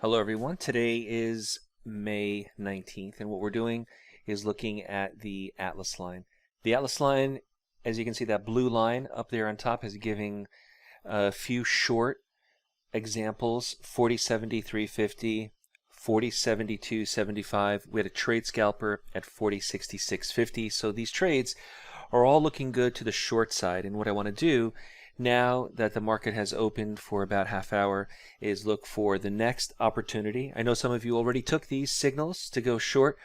Hello everyone. Today is May 19th and what we're doing is looking at the Atlas line. The Atlas line, as you can see, that blue line up there on top is giving a few short examples: 40.70, 350, 40.70, 275. We had a trade scalper at 40.60, 650. So these trades are all looking good to the short side, and what I want to do now that the market has opened for about half hour is look for the next opportunity. I know some of you already took these signals to go short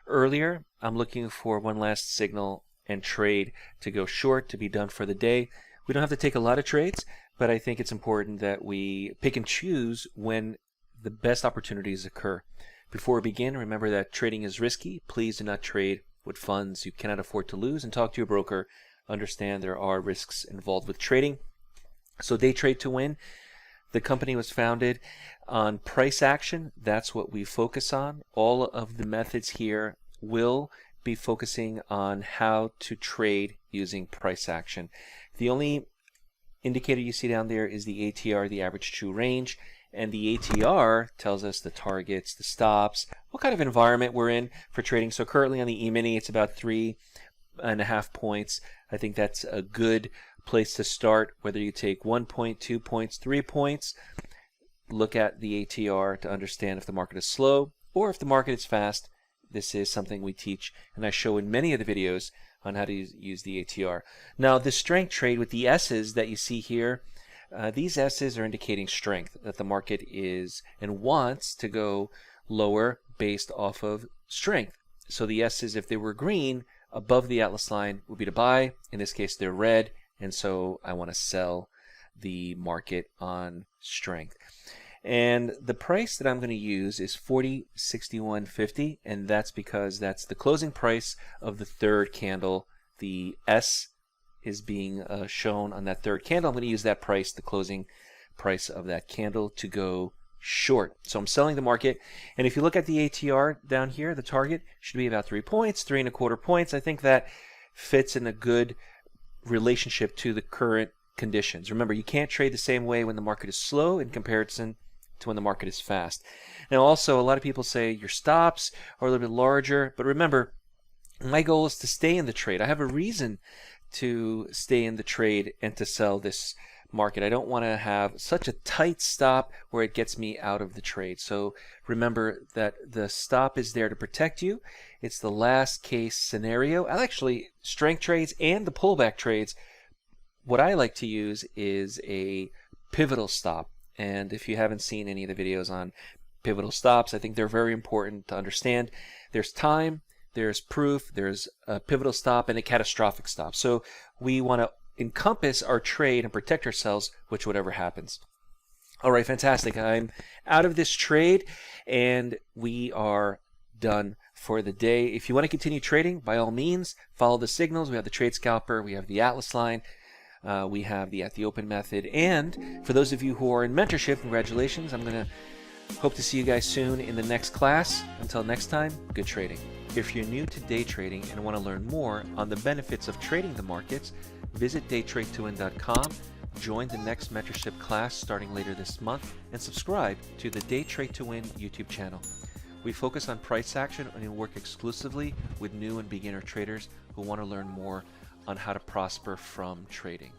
earlier. I'm looking for one last signal and trade to go short, to be done for the day. We don't have to take a lot of trades, but I think it's important that we pick and choose when the best opportunities occur. Before we begin, remember that trading is risky. Please do not trade with funds you cannot afford to lose, and talk to your broker. Understand there are risks involved with trading. So Day Trade to Win, the company was founded on price action. That's what we focus on. All of the methods here will be focusing on how to trade using price action. The only indicator you see down there is the ATR, the average true range, and the ATR tells us the targets, the stops, what kind of environment we're in for trading. So currently on the E-mini, it's about 3.5 points. I think that's a good place to start, whether you take 1 point, 2 points, 3 points. Look at the ATR to understand if the market is slow or if the market is fast. This is something we teach and I show in many of the videos on how to use the ATR. Now, the strength trade with the S's that you see here, these S's are indicating strength, that the market is and wants to go lower based off of strength. So the S's, if they were green above the Atlas line, would be to buy. In this case, they're red, and so I want to sell the market on strength. And the price that I'm going to use is 40.6150, and that's because that's the closing price of the third candle. The S is being shown on that third candle. I'm going to use that price, the closing price of that candle, to go short. So I'm selling the market, and if you look at the ATR down here, the target should be about 3 points, 3.25 points. I think that fits in a good relationship to the current conditions. Remember, you can't trade the same way when the market is slow in comparison to when the market is fast. Now also, a lot of people say your stops are a little bit larger, but remember, my goal is to stay in the trade. I have a reason to stay in the trade and to sell this market. I don't want to have such a tight stop where it gets me out of the trade. So remember that the stop is there to protect you. It's the last case scenario. I actually, strength trades and the pullback trades, what I like to use is a pivotal stop. And if you haven't seen any of the videos on pivotal stops, I think they're very important to understand. There's time, there's proof, there's a pivotal stop, and a catastrophic stop. So we want to encompass our trade and protect ourselves with whatever happens. All right, fantastic. I'm out of this trade, and we are done for the day. If you want to continue trading, by all means, follow the signals. We have the trade scalper, we have the Atlas line, we have the At the Open method, and for those of you who are in mentorship, congratulations. I'm going to hope to see you guys soon in the next class. Until next time, good trading. If you're new to day trading and want to learn more on the benefits of trading the markets, visit daytradetowin.com, join the next mentorship class starting later this month, and subscribe to the Day Trade to Win YouTube channel. We focus on price action and work exclusively with new and beginner traders who want to learn more on how to prosper from trading.